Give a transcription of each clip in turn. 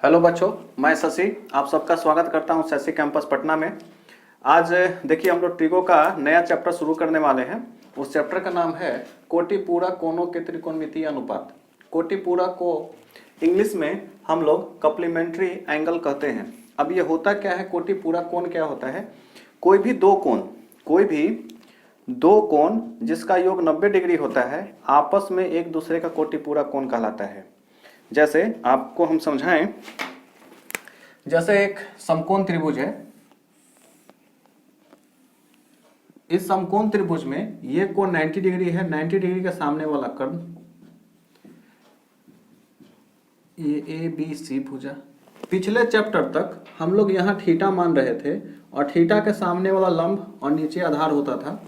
Hello बच्चों, मैं शशि आप सबका स्वागत करता हूं शशि कैंपस पटना में। आज देखिए हम लोग ट्रिगो का नया चैप्टर शुरू करने वाले हैं। उस चैप्टर का नाम है कोटि पूरक कोणों के त्रिकोणमितीय अनुपात। कोटि पूरक को इंग्लिश में हम लोग कप्लीमेंट्री एंगल कहते हैं। अब ये होता क्या है, कोटि पूरक कोण क्या होता है? कोई भी दो कोण जिसका योग 90 डिग्री होता है आपस में एक दूसरे का कोटि पूरक कोण कहलाता है। जैसे आपको हम समझाएं, जैसे एक समकोण त्रिभुज है। इस समकोण त्रिभुज में ये कोण 90 डिग्री है। 90 डिग्री के सामने वाला कर्ण ये ए बी सी भुजा। पिछले चैप्टर तक हम लोग यहाँ थीटा मान रहे थे और थीटा के सामने वाला लंब और नीचे आधार होता था।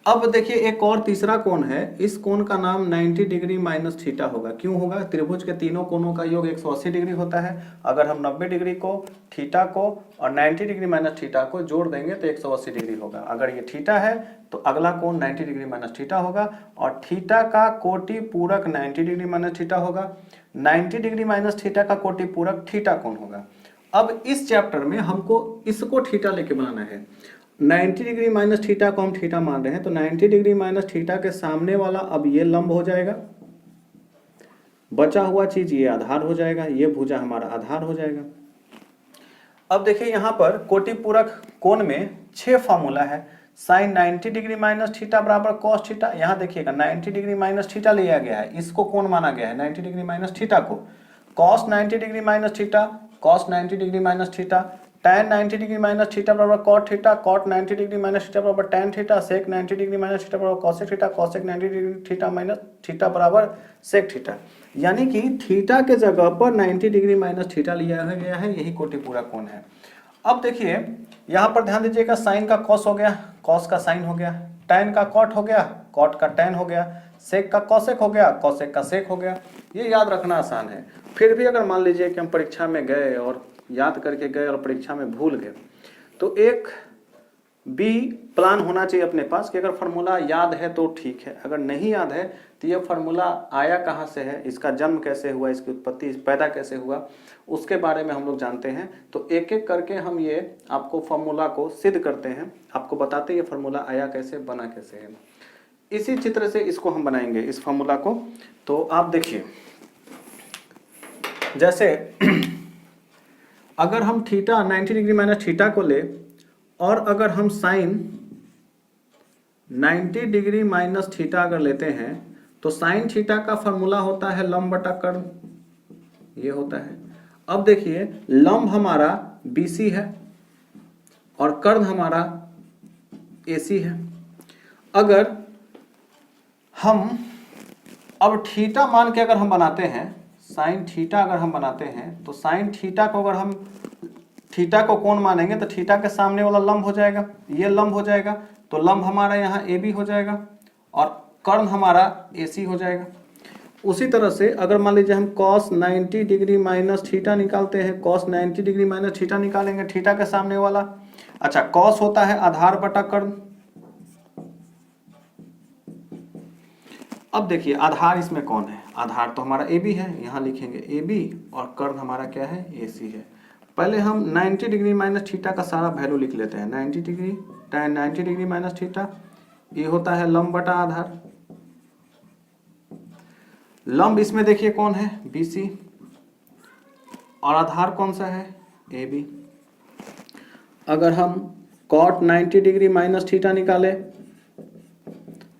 अब देखिए एक और तीसरा कोण है। इस कोण का नाम 90 डिग्री माइनस थीटा होगा। क्यों होगा? त्रिभुज के तीनों कोणों का योग 180 डिग्री होता है। अगर हम 90 डिग्री को, थीटा को और 90 डिग्री माइनस थीटा को जोड़ देंगे तो 180 डिग्री होगा। अगर ये थीटा है तो अगला कोण 90 डिग्री माइनस थीटा होगा और थीटा का कोटि पूरक 90 डिग्री माइनस थीटा होगा। 90 डिग्री माइनस थीटा का कोटि पूरक थीटा कोण होगा। अब इस चैप्टर में हमको इसको थीटा लेके बनाना है। 90 डिग्री माइनस थीटा को हम थीटा मान रहे हैं तो 90 डिग्री माइनस थीटा के सामने वाला अब ये लंब हो जाएगा। बचा हुआ चीज ये आधार हो जाएगा। ये भुजा हमारा आधार हो जाएगा। अब देखिए यहाँ पर कोटि पूरक कोण में 6 फॉर्मूला है। साइन 90 डिग्री माइनस थीटा बराबर कॉस थीटा। यहाँ देखिएगा 90 डिग्री माइनस थीटा लिया गया है, इसको कोण माना गया है 90 डिग्री माइनस थीटा को। Cos 90 degree minus theta, cos 90 degree minus theta, tan 90 degree minus theta बराबर cot theta, cot 90 degree minus theta बराबर tan theta, sec 90 degree minus theta बराबर cosec theta, cosec 90 degree theta minus theta बराबर sec theta. यानी कि theta के जगह पर 90 degree minus theta लिया गया है। यही कोटि पूरक कोण है। अब देखिए यहाँ पर ध्यान दीजिएगा, साइन का कॉस हो गया, कॉस का साइन हो गया, tan का कॉट हो गया, कॉट का tan हो गया, सेक का कॉसेक हो गया, कॉसेक का सेक हो गया। ये याद रखना आसान है। फिर भी अगर मान लीजिए कि हम परीक्षा में गए और याद करके गए और परीक्षा में भूल गए तो एक बी प्लान होना चाहिए अपने पास कि अगर फार्मूला याद है तो ठीक है, अगर नहीं याद है तो ये फार्मूला आया कहाँ से है, इसका जन्म कैसे हुआ, इसकी उत्पत्ति पैदा कैसे हुआ, उसके बारे में हम लोग जानते हैं। तो एक एक करके हम ये आपको फार्मूला को सिद्ध करते हैं, आपको बताते हैं ये फार्मूला आया कैसे, बना कैसे है। इसी चित्र से इसको हम बनाएंगे इस फार्मूला को। तो आप देखिए, जैसे अगर हम थीटा 90 डिग्री माइनस थीटा को ले और अगर हम साइन 90 डिग्री माइनस थीटा अगर लेते हैं तो साइन थीटा का फॉर्मूला होता है लंब बटा कर्ण, ये होता है। अब देखिए लंब हमारा BC है और कर्ण हमारा AC है। अगर हम अब थीटा मान के अगर हम बनाते हैं, साइन थीटा अगर हम बनाते हैं तो साइन थीटा को अगर हम थीटा को कोण मानेंगे तो थीटा के सामने वाला लंब हो जाएगा, ये लंब हो जाएगा। तो लंब हमारा यहाँ AB हो जाएगा और कर्ण हमारा AC हो जाएगा। उसी तरह से अगर मान लीजिए हम cos 90 डिग्री माइनस थीटा निकालते हैं, cos 90 डिग्री माइनस थीटा निकालेंगे थीटा के सामने वाला। अच्छा, cos होता है आधार बटा कर्ण। अब देखिए आधार इसमें कौन है? आधार तो हमारा AB है, यहाँ लिखेंगे AB और कर्ण हमारा क्या है? AC है। पहले हम 90 डिग्री माइनस थीटा का सारा वैल्यू लिख लेते हैं। 90 degree tan 90 degree minus theta, ये होता है लंब बटा आधार। लंब इसमें देखिए कौन है? BC और आधार कौन सा है? AB। अगर हम cot 90 डिग्री माइनस थीटा निकाले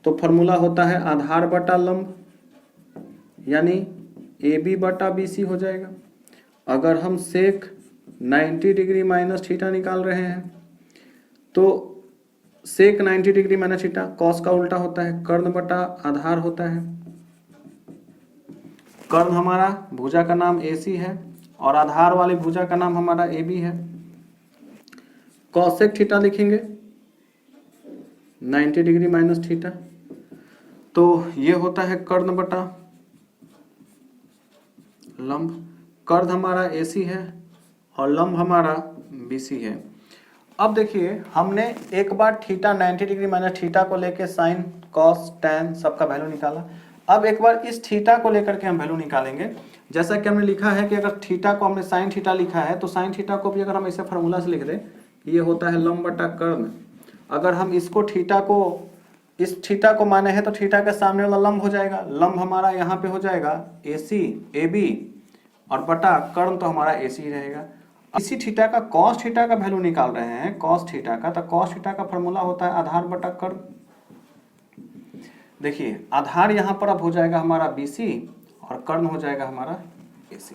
तो फॉर्मूला होता है आधार बटा लंब, यानी AB बटा BC हो जाएगा। अगर हम सेक 90 डिग्री माइनस थीटा निकाल रहे हैं तो सेक 90 डिग्री माइनस थीटा कॉस का उल्टा होता है, कर्ण बटा आधार होता है। कर्ण हमारा भुजा का नाम AC है और आधार वाली भुजा का नाम हमारा AB है। कॉसेक थीटा लिखेंगे 90 डिग्री माइनस थीटा, तो ये होता है कर्ण बटा लंब। कर्ण हमारा AC है और लंब हमारा BC है। अब देखिए हमने एक बार थीटा 90 डिग्री माइनस थीटा को लेके साइन, कॉस, टैन सबका वैल्यू निकाला। अब एक बार इस थीटा को लेकर के हम वैल्यू निकालेंगे। जैसा कि हमने लिखा है कि अगर थीटा को हमने साइन थीटा लिखा है तो साइन थीटा को भी अगर हम ऐसे फार्मूला से लिख दें, ये होता है लंब बटा कर्ण। अगर हम इसको थीटा को, इस थीटा को माने हैं तो थीटा के सामने वाला लंब हो जाएगा, लंब हमारा यहाँ पे हो जाएगा AC AB और बटा कर्ण तो हमारा AC ही रहेगा। इसी थीटा का cos थीटा का वैल्यू निकाल रहे हैं, cos थीटा का, तो cos थीटा का फार्मूला होता है आधार बटा कर्ण। देखिए आधार यहाँ पर अब हो जाएगा हमारा BC और कर्ण हो जाएगा हमारा AC।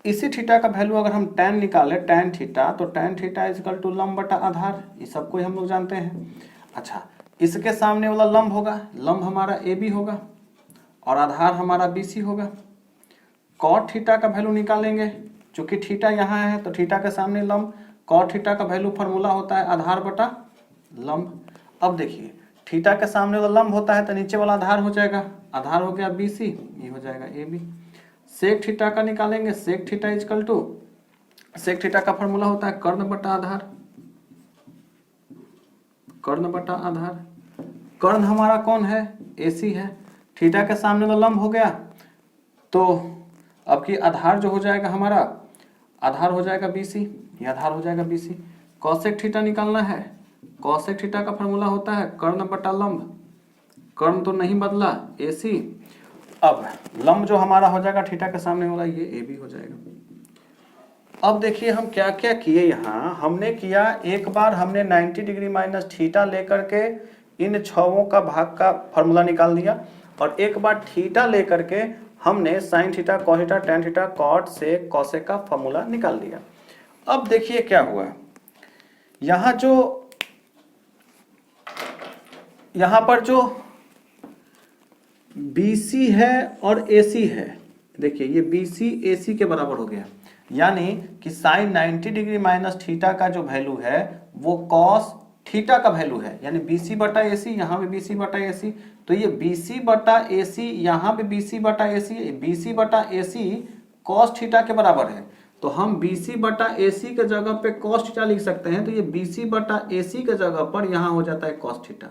इसी थीटा का वैल्यू अगर हम tan निकाले, tan थीटा, तो tan थीटा इक्वल टू लंब बटा आधार, ये सबको हम लोग जानते हैं। अच्छा, इसके सामने वाला लंब होगा, लंब हमारा AB होगा और आधार हमारा BC होगा। cot थीटा का वैल्यू निकालेंगे, चूंकि थीटा यहाँ है तो थीटा के सामने लंब, cot थीटा का वैल्यू फार्मूला होता है आधार बटा लंब। अब देखिए थीटा के सामने वाला लंब होता है तो नीचे वाला आधार हो जाएगा, आधार हो गया BC, ये हो जाएगा AB। सेक थीटा का निकालेंगे, sec theta equal to, sec theta का फार्मूला होता है कर्ण बटा आधार, कर्ण बटा आधार। कर्ण हमारा कौन है? AC है। थीटा के सामने वाला लंब हो गया तो अब की आधार जो हो जाएगा हमारा, आधार हो जाएगा BC, ये आधार हो जाएगा BC। कॉसेक थीटा निकालना है, कॉसेक थीटा का फार्मूला होता है कर्ण बटा लंब, कर्ण तो नहीं बदला AC। अब लंब जो हमारा हो जाएगा थीटा के सामने वाला, ये AB हो जाएगा। अब देखिए हम क्या क्या किए यहाँ, हमने किया एक बार हमने 90 डिग्री माइनस थीटा लेकर के इन छवों का भाग का फार्मूला निकाल दिया, और एक बार थीटा लेकर के हमने sine theta, cos theta, tan theta, cot से कॉसेक का फार्मूला निकाल दिया। अब देखिए क्या हुआ, यहाँ पर जो BC है और AC है, देखिए ये BC AC के बराबर हो गया, यानी कि साइन 90 डिग्री माइनस थीटा का जो वैल्यू है वो कॉस थीटा का वैल्यू है, यानी BC बटा AC, यहाँ पे BC बटा AC, तो ये BC बटा AC, यहाँ पे BC बटा AC, BC बटा AC कॉस थीटा के बराबर है, तो हम BC बटा AC के जगह पे कॉस थीटा लिख सकते हैं, तो ये BC बटा AC के जगह पर यहाँ हो जाता है कॉस थीटा।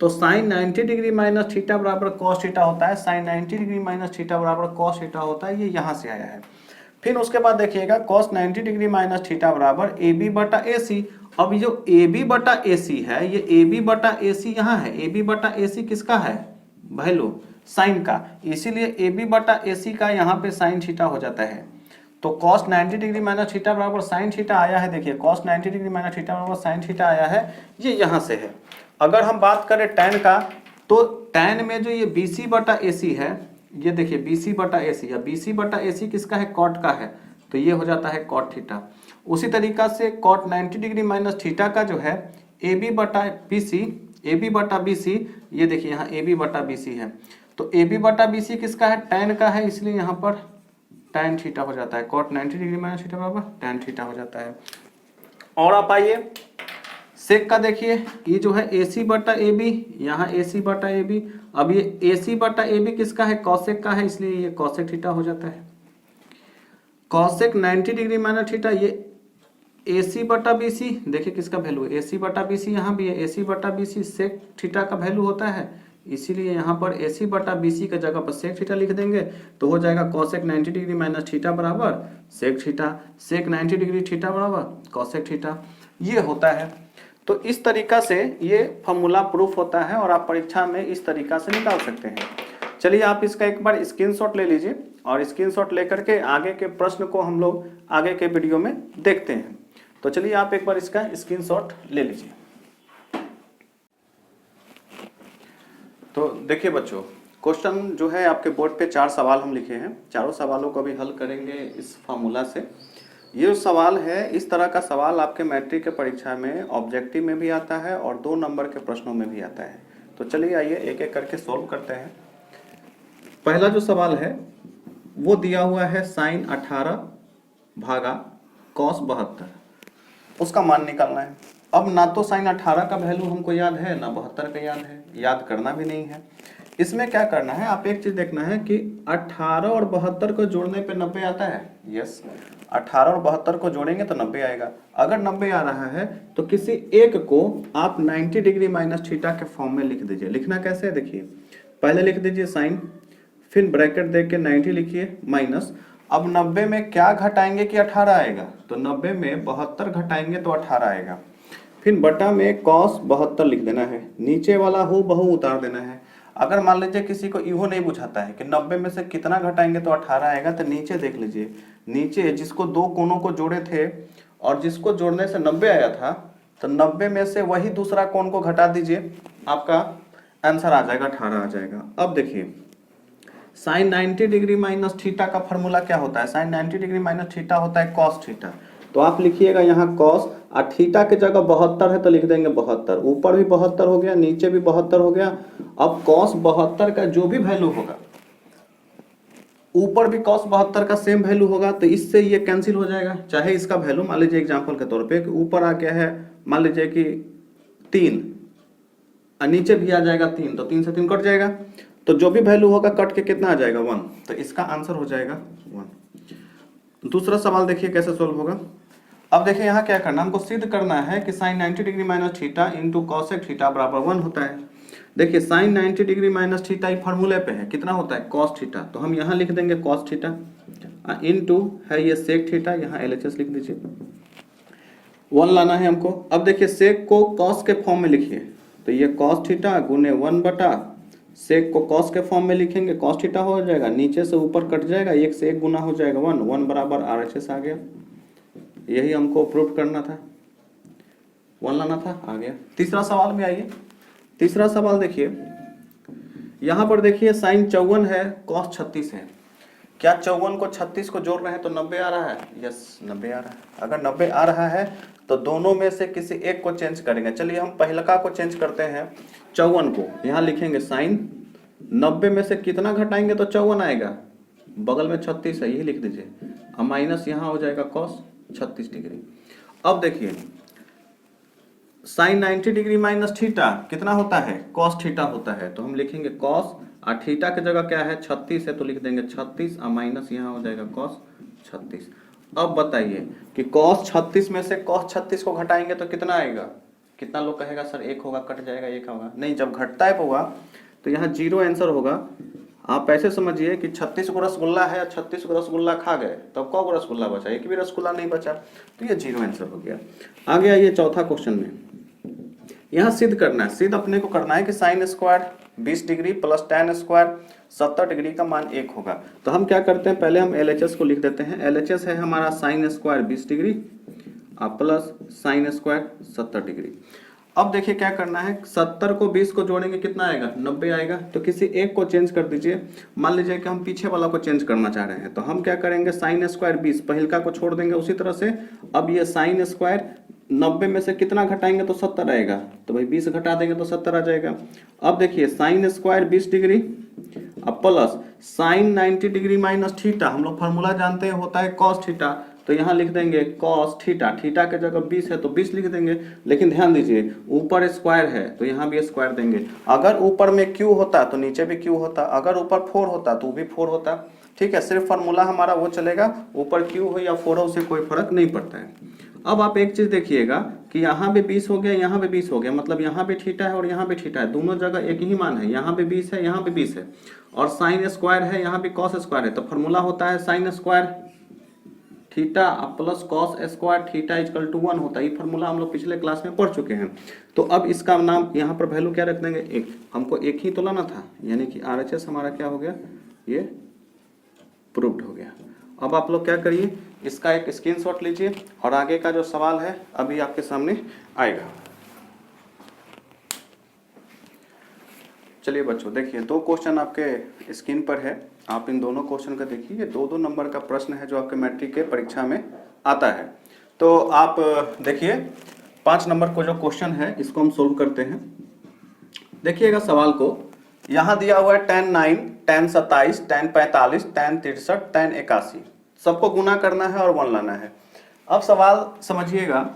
तो साइन 90 डिग्री माइनस थीटा बराबर कॉस थीटा होता है, साइन 90 डिग्री माइनस थीटा बराबर कॉस थीटा होता है, ये यहाँ से आया है। फिर उसके बाद देखिएगा कॉस 90 डिग्री माइनस थीटा बराबर AB बटा AC। अब ये जो AB बटा AC है, ये AB बटा AC यहाँ है, AB बटा AC किसका है? वैल्यू साइन का, इसीलिए AB बटा AC का यहाँ पे साइन थीटा हो जाता है। तो कॉस 90 डिग्री माइनस थीटा बराबर साइन थीटा आया है, देखिए कॉस 90 डिग्री माइनस थीटा बराबर साइन थीटा आया है, ये यहाँ से है। अगर हम बात करें tan का, तो tan में जो ये BC बटा AC है, ये देखिए BC बटा AC, या BC बटा AC किसका है? कॉट का है, तो ये हो जाता है कॉट थीटा। उसी तरीका से कॉट 90 डिग्री माइनस थीटा का जो है AB बटा BC, AB बटा BC, ये देखिए यहाँ AB बटा BC है, तो AB बटा BC किसका है? tan का है, इसलिए यहाँ पर tan थीटा हो जाता है, कॉट 90 डिग्री माइनस थीटा बराबर tan थीटा हो जाता है। और आप आइए सेक का, देखिए ये जो है AC बटा AB, यहाँ AC बटा AB, अब ये AC बटा AB किसका है? कॉसेक का है, इसलिए ये कॉसेक थीटा हो जाता है। कॉसेक 90 डिग्री माइनस थीटा, ये AC बटा BC, देखिए किसका वैल्यू है? AC बटा BC, यहाँ भी है AC बटा BC, सेक थीटा का वैल्यू होता है, इसीलिए यहाँ पर AC बटा BC के जगह पर सेक थीटा लिख देंगे, तो हो जाएगा कॉसेक 90 डिग्री माइनस थीटा बराबर सेक थीटा, सेक 90 डिग्री थीटा बराबर कॉसेक थीटा, ये होता है। तो इस तरीका से ये फॉर्मूला प्रूफ होता है और आप परीक्षा में इस तरीका से निकाल सकते हैं। चलिए आप इसका एक बार स्क्रीनशॉट ले लीजिए और स्क्रीनशॉट लेकर के आगे के प्रश्न को हम लोग आगे के वीडियो में देखते हैं। तो चलिए आप एक बार इसका स्क्रीनशॉट ले लीजिए। तो देखिए बच्चों, क्वेश्चन जो है आपके बोर्ड पे 4 सवाल हम लिखे हैं, चारों सवालों को भी हल करेंगे इस फार्मूला से। ये जो सवाल है, इस तरह का सवाल आपके मैट्रिक के परीक्षा में ऑब्जेक्टिव में भी आता है और 2 नंबर के प्रश्नों में भी आता है। तो चलिए आइए एक एक करके सॉल्व करते हैं। पहला जो सवाल है वो दिया हुआ है साइन 18 भागा कॉस 72, उसका मान निकालना है। अब ना तो साइन 18 का वैल्यू हमको याद है, ना 72 का याद है, याद करना भी नहीं है। इसमें क्या करना है, आप एक चीज देखना है कि 18 और 72 को जोड़ने पे 90 आता है। यस, 18 और 72 को जोड़ेंगे तो 90 आएगा। अगर 90 आ रहा है तो किसी एक को आप 90 डिग्री माइनस थीटा के फॉर्म में लिख दीजिए। लिखना कैसे है, देखिए पहले लिख दीजिए साइन, फिर ब्रैकेट देख के 90 लिखिए माइनस। अब 90 में क्या घटाएंगे कि 18 आएगा, तो 90 में 72 घटाएंगे तो 18 आएगा। फिर बटा में cos 72 लिख देना है, नीचे वाला हो बहु उतार देना है। अगर मान लीजिए किसी को इहो नहीं बुझाता है कि 90 में से कितना घटाएंगे तो 18 आएगा, तो नीचे देख लीजिए, नीचे जिसको दो कोनों को जोड़े थे और जिसको जोड़ने से 90 आया था, तो 90 में से वही दूसरा कोण को घटा दीजिए, आपका आंसर आ जाएगा 18 आ जाएगा। अब देखिए साइन 90 डिग्री माइनस थीटा का फॉर्मूला क्या होता है, साइन 90 डिग्री माइनस थीटा होता है कॉस थीटा। तो आप लिखिएगा यहाँ कॉस, और थीटा की जगह 72 है तो लिख देंगे 72, ऊपर भी 72 हो गया, नीचे भी 72 हो गया। अब कॉस 72 का जो भी वैल्यू होगा, ऊपर भी कॉस 72 का सेम वैल्यू होगा, तो इससे ये कैंसिल हो जाएगा। चाहे इसका वैल्यू मान लीजिए एग्जांपल के तौर पे कि ऊपर आ गया है मान लीजिए कि 3 और नीचे भी आ जाएगा 3, तो 3 से 3 कट जाएगा, तो जो भी वैल्यू होगा कट के कितना आ जाएगा 1, तो इसका आंसर हो जाएगा 1। दूसरा सवाल देखिए कैसे सोल्व होगा। अब देखिए यहाँ क्या करना, हमको सिद्ध करना है कि sine 90 degree minus theta into cosec theta बराबर 1 होता है। देखिए साइन 90 डिग्री माइनस थीटा ये फॉर्मूले पे है, कितना होता है कॉस थीटा, तो हम यहाँ लिख देंगे कॉस थीटा, इनटू है ये सेक थीटा, यहाँ LHS लिख दीजिए, 1 लाना है हमको। अब देखिए सेक को कॉस के फॉर्म में लिखिए, तो ये कॉस थीटा गुने 1 बटा सेक को कॉस के फॉर्म में लिखेंगे, कॉस थीटा हो जाएगा, नीचे से ऊपर कट जाएगा, 1 से 1 गुना हो जाएगा 1, 1 बराबर RHS आ गया। यही हमको प्रूफ करना था, 1 लाना था, आ गया। तीसरा सवाल में आइए। तीसरा सवाल देखिए, यहाँ पर देखिए साइन 54 है, कॉस 36 है। क्या 54 को 36 को जोड़ रहे हैं तो 90 आ रहा है? यस 90 आ रहा है। अगर 90 आ रहा है तो दोनों में से किसी एक को चेंज करेंगे। चलिए हम पहलका को चेंज करते हैं, 54 को यहाँ लिखेंगे साइन 90 में से कितना घटाएंगे तो 54 आएगा, बगल में 36 है, यही लिख दीजिए, अब माइनस यहाँ हो जाएगा कॉस 36 डिग्री। अब देखिए साइन 90 डिग्री माइनस थीटा कितना होता है, कॉस थीटा होता है, तो हम लिखेंगे कॉस, और थीटा की जगह क्या है 36 है तो लिख देंगे 36, और माइनस यहाँ हो जाएगा कॉस 36। अब बताइए कि कॉस 36 में से कॉस 36 को घटाएंगे तो कितना आएगा, कितना लोग कहेगा सर 1 होगा, कट जाएगा 1 होगा, नहीं, जब घटता है होगा तो यहाँ 0 आंसर होगा। आप ऐसे समझिए कि 36 को रसगुल्ला है, 36 को रसगुल्ला खा गए, तब कौ रसगुल्ला बचा, एक भी रसगुल्ला नहीं बचा, तो ये 0 आंसर हो गया। आगे आइए चौथा क्वेश्चन में, यहाँ सिद्ध करना है, सिद्ध अपने को करना है कि sign square 20 degree plus tan square 70 degree का मान 1 होगा। तो हम क्या करते हैं, पहले हम LHS को लिख देते हैं। LHS है हमारा sign square 20 degree plus sine square 70 degree. अब देखिए क्या करना है, 70 को 20 को जोड़ेंगे कितना आएगा, 90 आएगा। तो किसी एक को चेंज कर दीजिए, मान लीजिए कि हम पीछे वाला को चेंज करना चाह रहे हैं, तो हम क्या करेंगे, साइन स्क्वायर 20 पहलका को छोड़ देंगे उसी तरह से। अब ये साइन स्क्वायर 90 में से कितना घटाएंगे तो 70 आएगा, तो भाई 20 घटा देंगे तो 70 आ जाएगा। अब देखिए साइन स्क्वायर 20 डिग्री अब plus sign 90 degree minus theta, हम लोग फार्मूला जानते हैं होता है कॉस थीटा, तो यहाँ लिख देंगे कॉस थीटा, थीटा के जगह 20 है तो 20 लिख देंगे। लेकिन ध्यान दीजिए ऊपर स्क्वायर है तो यहाँ भी स्क्वायर देंगे। अगर ऊपर में क्यू होता तो नीचे भी क्यू होता, अगर ऊपर 4 होता तो भी 4 होता, ठीक है। सिर्फ फार्मूला हमारा वो चलेगा, ऊपर क्यू हो या 4 हो उससे कोई फर्क नहीं पड़ता है। अब आप एक चीज देखिएगा कि यहाँ भी 20 हो गया, यहाँ भी 20 हो गया, मतलब यहाँ भी थीटा है और यहाँ भी थीटा है, दोनों जगह एक ही मान है, यहाँ भी 20 है यहाँ भी 20 है, और साइन स्क्वायर है यहाँ भी कॉस स्क्वायर है, तो फार्मूला होता है sine square theta plus cos square theta equal to 1 होता है। ये फार्मूला हम लोग पिछले क्लास में पढ़ चुके हैं। तो अब इसका नाम यहाँ पर वैल्यू क्या रख देंगे, 1, हमको 1 ही तो लाना था, यानी कि RHS हमारा क्या हो गया, ये प्रूव्ड हो गया। अब आप लोग क्या करिए, इसका एक स्क्रीनशॉट लीजिए और आगे का जो सवाल है अभी आपके सामने आएगा। चलिए बच्चों देखिए, 2 क्वेश्चन आपके स्क्रीन पर है, आप इन दोनों क्वेश्चन का देखिए। ये 2-2 नंबर का प्रश्न है जो आपके मैट्रिक के परीक्षा में आता है। तो आप देखिए 5 नंबर को जो क्वेश्चन है इसको हम सोल्व करते हैं। देखिएगा सवाल को, यहाँ दिया हुआ है tan 9, tan 27, tan 45, tan 63, tan 81, सबको गुना करना है और 1 लाना है। अब सवाल समझिएगा,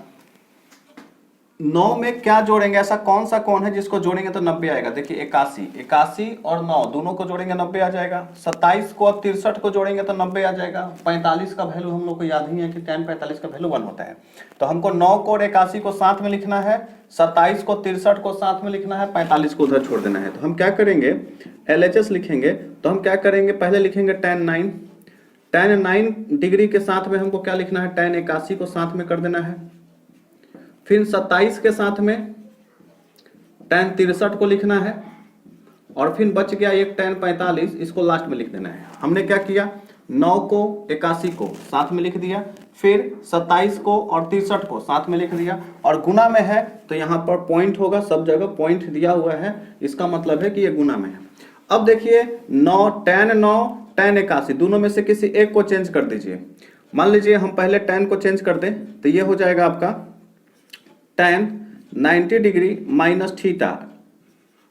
9 में क्या जोड़ेंगे, ऐसा कौन सा कोण है जिसको जोड़ेंगे तो 90 आएगा। देखिए 81, 81 और 9 दोनों को जोड़ेंगे 90 आ जाएगा। 27 को और 63 को जोड़ेंगे तो 90 आ जाएगा। 45 का वैल्यू हम लोग को याद ही है कि tan 45 का वैल्यू 1 होता है। तो हमको 9 को और 81 को साथ में लिखना है, 27 को 63 को साथ में लिखना है, 45 को उधर छोड़ देना है। तो हम क्या करेंगे, LHS लिखेंगे। तो हम क्या करेंगे, पहले लिखेंगे tan 9, tan 9 डिग्री के साथ में हमको क्या लिखना है, tan 81 को साथ में कर देना है। फिर 27 के साथ में tan 63 को लिखना है, और फिर बच गया एक tan 45, इसको लास्ट में लिख देना है। हमने क्या किया, 9 को 81 को साथ में लिख दिया, फिर 27 को और 63 को साथ में लिख दिया, और गुना में है तो यहाँ पर पॉइंट होगा, सब जगह पॉइंट दिया हुआ है, इसका मतलब है कि ये गुना में है। अब देखिए 9 tan 9 tan 81 दोनों में से किसी एक को चेंज कर दीजिए। मान लीजिए हम पहले tan को चेंज कर दें तो ये हो जाएगा आपका tan 90 डिग्री माइनस थीटा।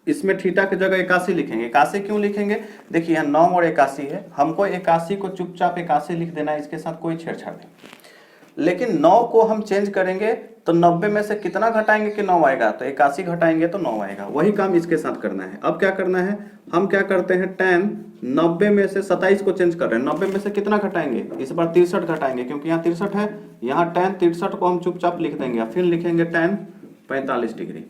इसमें थीटा की जगह 81 लिखेंगे। 81 क्यों लिखेंगे, देखिए यहाँ 9 और 81 है, हमको 81 को चुपचाप 81 लिख देना है, इसके साथ कोई छेड़छाड़ नहीं। लेकिन 9 को हम चेंज करेंगे तो 90 में से कितना घटाएंगे कि 9 आएगा, तो 81 घटाएंगे तो 9 आएगा। वही काम इसके साथ करना है। अब क्या करना है, हम क्या करते हैं, tan 90 में से 27 को चेंज कर रहे हैं, 90 में से कितना घटाएंगे, इस बार 63 घटाएंगे, क्योंकि यहाँ 63 है, यहाँ tan 63 को हम चुपचाप लिख देंगे, फिर लिखेंगे tan 45 डिग्री।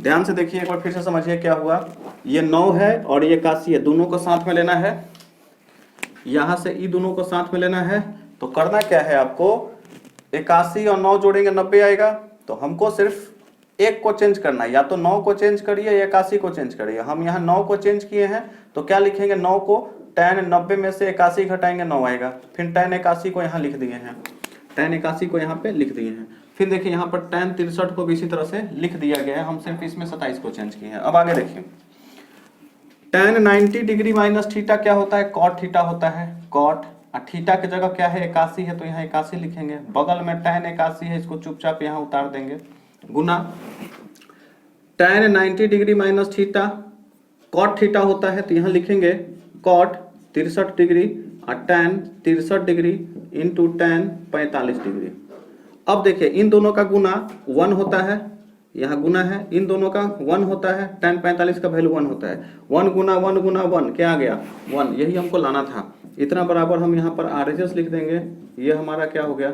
ध्यान से देखिए एक बार फिर से समझिए क्या हुआ, ये 9 है और ये 81 है, दोनों को साथ में लेना है, यहां से ई दोनों को साथ में लेना है। तो करना क्या है आपको, 81 और 9 जोड़ेंगे 90 आएगा। तो हमको सिर्फ एक को चेंज करना है, या तो 9 को चेंज करिए या 81 को चेंज करिए। हम यहाँ 9 को चेंज किए हैं तो क्या लिखेंगे, 9 को tan 90 में से 81 घटाएंगे 9 आएगा, फिर tan 81 को यहाँ लिख दिए हैं, tan 81 को यहाँ पे लिख दिए हैं। फिर देखिए यहाँ पर tan 63 को भी इसी तरह से लिख दिया गया है, हम सिर्फ इसमें 27 को चेंज किए हैं। अब आगे देखिए, tan 90 डिग्री माइनस थीटा क्या होता है, cot थीटा होता है, cot। थीटा की जगह क्या है, 81 है, तो यहाँ 81 लिखेंगे, बगल में tan 81 है, इसको चुपचाप यहाँ उतार देंगे, गुना tan 90 degree minus theta cot theta होता है, तो यहाँ लिखेंगे cot 63 डिग्री और tan 63 degree into tan 45 degree. अब देखिए इन दोनों का गुना 1 होता है, यहाँ गुना है, इन दोनों का 1 होता है, tan 45 का वैल्यू 1 होता है, 1 गुना 1 गुना 1 क्या आ गया 1, यही हमको लाना था। इतना बराबर हम यहाँ पर RHS लिख देंगे, ये हमारा क्या हो गया,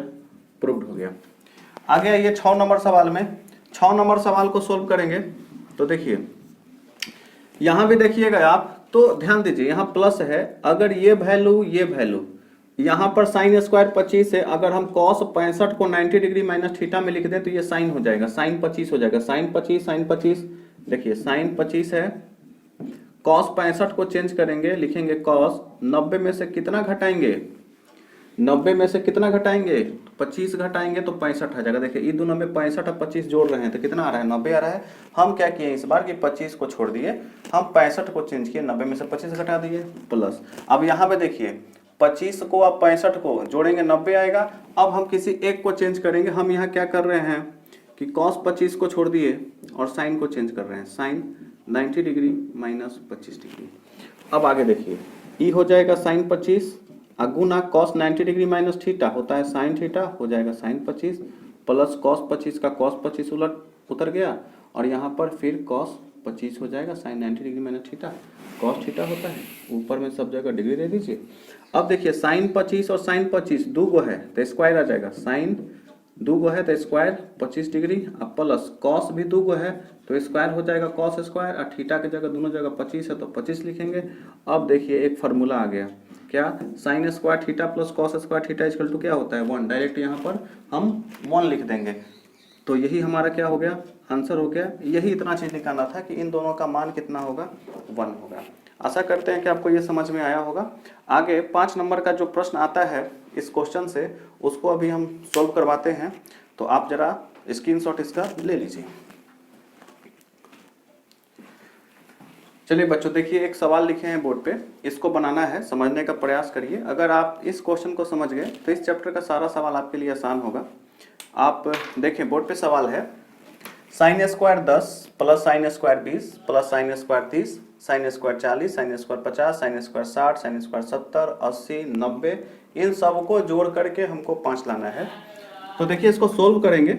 प्रूव्ड हो गया। आ गया ये 6 नंबर सवाल में। 6 नंबर सवाल को सोल्व करेंगे तो देखिए यहाँ भी देखिएगा आप, तो ध्यान दीजिए यहाँ प्लस है, अगर ये वैल्यू यहाँ पर साइन स्क्वायर 25 है, अगर हम cos 65 को 90 डिग्री माइनस थीटा में लिख दें तो ये साइन हो जाएगा, साइन 25 हो जाएगा, साइन 25 देखिए साइन 25 है, cos 65 को चेंज करेंगे, लिखेंगे cos 90 में से कितना घटाएंगे, 90 में से कितना घटाएंगे, 25 घटाएंगे तो 65 आ जाएगा। देखिए ये दोनों में 65 और 25 जोड़ रहे हैं तो कितना आ रहा है, 90 आ रहा है। हम क्या किए इस बार कि 25 को छोड़ दिए, हम 65 को चेंज किए, 90 में से 25 घटा दिए प्लस। अब यहाँ पे देखिए 25 को अब 65 को जोड़ेंगे 90 आएगा। अब हम किसी एक को चेंज करेंगे, हम यहाँ क्या कर रहे हैं कि cos 25 को छोड़ दिए और साइन को चेंज कर रहे हैं, साइन 90 डिग्री माइनस 25 डिग्री। अब आगे देखिए ई हो जाएगा साइन 25 गुना cos 90 डिग्री माइनस थीटा होता है साइन थीटा, हो जाएगा साइन 25 प्लस cos 25 का cos 25 उलट उतर गया, और यहाँ पर फिर cos 25 हो जाएगा, sine 90 degree minus theta cos theta होता है, ऊपर में सब जगह डिग्री दे दीजिए। अब देखिए साइन 25 और साइन 25 दो गो है तो स्क्वायर आ जाएगा, साइन दो गो है तो स्क्वायर 25 डिग्री, अब प्लस cos भी दो गो है तो स्क्वायर हो जाएगा cos स्क्वायर, और थीटा की जगह दोनों जगह 25 है तो 25 लिखेंगे। अब देखिए एक फार्मूला आ गया, क्या, sine square theta plus cos square theta equal to क्या होता है 1, डायरेक्ट यहाँ पर हम 1 लिख देंगे। तो यही हमारा क्या हो गया, आंसर हो गया। यही इतना चीज निकालना था कि इन दोनों का मान कितना होगा, 1 होगा। आशा करते हैं कि आपको ये समझ में आया होगा। आगे 5 नंबर का जो प्रश्न आता है इस क्वेश्चन से, उसको अभी हम सॉल्व करवाते हैं, तो आप जरा स्क्रीनशॉट इसका ले लीजिए। चलिए बच्चों देखिए एक सवाल लिखे हैं बोर्ड पे, इसको बनाना है, समझने का प्रयास करिए। अगर आप इस क्वेश्चन को समझ गए तो इस चैप्टर का सारा सवाल आपके लिए आसान होगा। आप देखें बोर्ड पे सवाल है, sine square 10 plus sign square 20 plus sine square 30 sine square 40 sine square 50 sine square 60 sine square 70 80 90, इन सबको जोड़ करके हमको 5 लाना है। तो देखिए इसको सोल्व करेंगे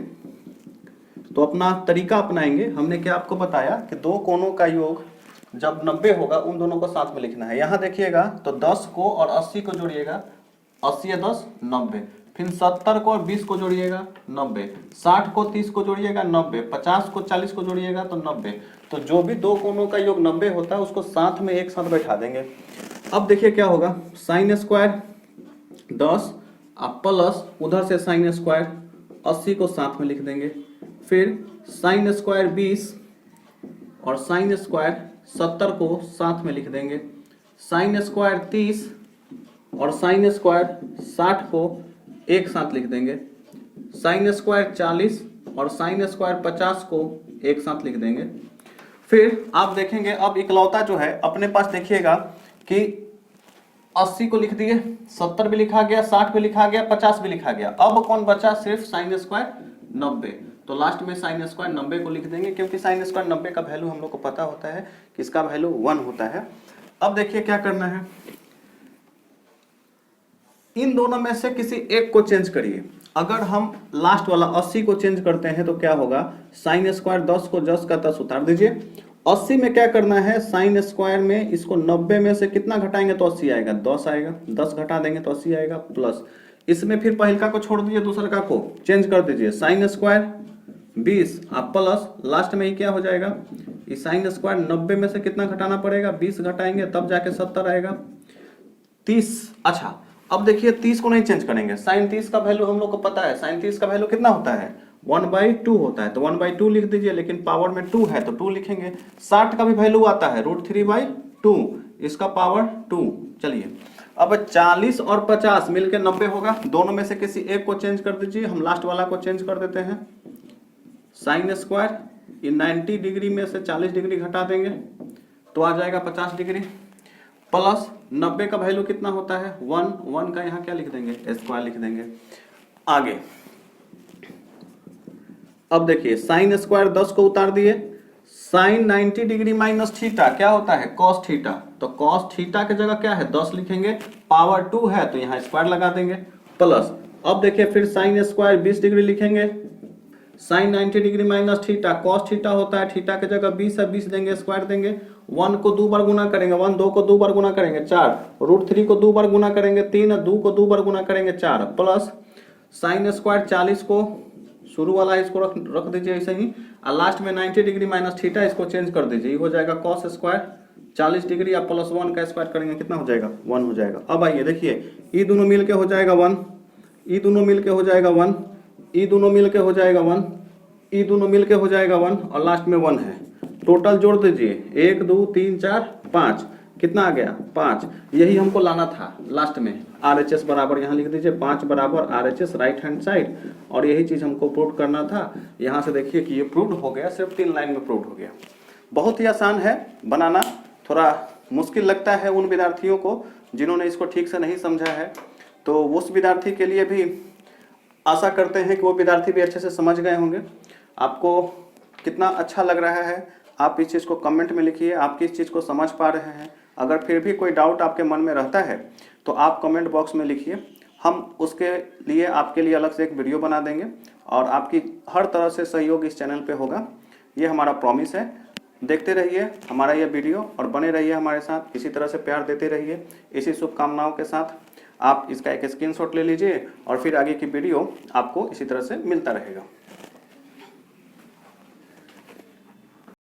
तो अपना तरीका अपनाएंगे। हमने क्या आपको बताया कि दो कोणों का योग जब 90 होगा उन दोनों को साथ में लिखना है। यहाँ देखिएगा तो 10 को और 80 को जोड़िएगा, 80 या 10 90, फिर 70 को और 20 को जोड़िएगा 90, 60 को 30 को जोड़िएगा 90, 50 को 40 को जोड़िएगा तो 90। तो जो भी दो कोणों का योग 90 होता है उसको साथ में एक साथ बैठा देंगे। अब देखिए क्या होगा, साइन स्क्वायर 10 प्लस उधर से साइन स्क्वायर 80 को साथ में लिख देंगे, फिर साइन स्क्वायर 20 और साइन स्क्वायर 70 को साथ में लिख देंगे, साइन स्क्वायर 30 और साइन स्क्वायर 60 को एक साथ लिख देंगे, साइन स्क्वायर 40 और साइन स्क्वायर 50 को एक साथ लिख देंगे। फिर आप देखेंगे अब इकलौता जो है अपने पास देखिएगा कि 80 को लिख दिए, 70 भी लिखा गया, 60 भी लिखा गया, 50 भी लिखा गया। अब कौन बचा, सिर्फ साइन स्क्वायर 90। तो लास्ट में साइन स्क्वायर 90 को लिख देंगे, क्योंकि साइन स्क्वायर 90 का वैल्यू हम लोग को पता होता है कि इसका वैल्यू 1 होता है। अब देखिए क्या करना है, इन दोनों में से किसी एक को चेंज करिए। अगर हम लास्ट वाला 80 को चेंज करते हैं तो क्या होगा, साइन स्क्वायर 10 को 10 का 10 उतार दीजिए। 80 में क्या करना है, साइन स्क्वायर में इसको 90 में से कितना घटाएंगे तो 80 आएगा, 10 आएगा, 10 घटा देंगे तो 80 आएगा, प्लस इसमें फिर पहलका को छोड़ दीजिए, दूसरे का को चेंज कर दीजिए, साइन स्क्वायर 20 आप प्लस लास्ट में ही क्या हो जाएगा, इस साइन स्क्वायर 90 में से कितना घटाना पड़ेगा, 20 घटाएंगे तब जाके 70 आएगा, 30। अच्छा अब देखिए 30 को नहीं चेंज करेंगे, साइन 30 का वैल्यू हम लोग को पता है, साइन 30 का वैल्यू कितना होता है 1/2 होता है, तो 1/2 लिख दीजिए, लेकिन पावर में 2 है तो 2 लिखेंगे। 60 का भी वैल्यू आता है √3/2, इसका पावर 2। चलिए अब 40 और 50 मिलकर 90 होगा, दोनों में से किसी एक को चेंज कर दीजिए। हम लास्ट वाला को चेंज कर देते हैं, साइन स्क्वायर 90 डिग्री में से 40 डिग्री घटा देंगे तो आ जाएगा 50 डिग्री, प्लस 90 का वैल्यू कितना होता है 1 का यहाँ क्या लिख देंगे, स्क्वायर लिख देंगे। आगे अब देखिए साइन स्क्वायर 10 को उतार दिए, साइन 90 डिग्री माइनस थीटा क्या होता है कॉस थीटा, तो कॉस थीटा की जगह क्या है 10 लिखेंगे, पावर 2 है तो यहाँ स्क्वायर लगा देंगे, प्लस अब देखिए फिर साइन स्क्वायर 20 डिग्री लिखेंगे, sine 90 degree minus theta cos theta होता है, थीटा की जगह 20 है 20 देंगे, स्क्वायर देंगे, 1 को 2 बार गुना करेंगे, 1 2 को 2 बार गुना करेंगे 4, √3 को 2 बार गुना करेंगे 3, 2 को 2 बार गुना करेंगे 4, प्लस साइन स्क्वायर 40 को शुरू वाला इसको रख दीजिए ऐसे ही, और लास्ट में 90 डिग्री माइनस थीटा इसको चेंज कर दीजिए, हो जाएगा कॉस स्क्वायर 40 डिग्री या प्लस 1 का स्क्वायर करेंगे कितना हो जाएगा 1 हो जाएगा। अब आइए देखिए ये दोनों मिलके हो जाएगा 1, ये दोनों मिलके हो जाएगा 1, ये दोनों मिलके हो जाएगा 1, ये दोनों मिलके हो जाएगा 1 और लास्ट में 1 है। टोटल जोड़ दीजिए 1 2 3 4 5, कितना आ गया 5, यही हमको लाना था लास्ट में। RHS बराबर यहाँ लिख दीजिए 5 बराबर RHS राइट हैंड साइड, और यही चीज हमको प्रूव करना था। यहाँ से देखिए कि ये प्रूव हो गया, सिर्फ 3 लाइन में प्रूव हो गया। बहुत ही आसान है बनाना, थोड़ा मुश्किल लगता है उन विद्यार्थियों को जिन्होंने इसको ठीक से नहीं समझा है, तो उस विद्यार्थी के लिए भी आशा करते हैं कि वो विद्यार्थी भी अच्छे से समझ गए होंगे। आपको कितना अच्छा लग रहा है आप इस चीज़ को कमेंट में लिखिए, आप किस चीज़ को समझ पा रहे हैं। अगर फिर भी कोई डाउट आपके मन में रहता है तो आप कमेंट बॉक्स में लिखिए, हम उसके लिए आपके लिए अलग से एक वीडियो बना देंगे और आपकी हर तरह से सहयोग इस चैनल पे होगा, ये हमारा प्रॉमिस है। देखते रहिए हमारा ये वीडियो और बने रहिए हमारे साथ, इसी तरह से प्यार देते रहिए। इसी शुभकामनाओं के साथ आप इसका एक स्क्रीनशॉट ले लीजिए और फिर आगे की वीडियो आपको इसी तरह से मिलता रहेगा।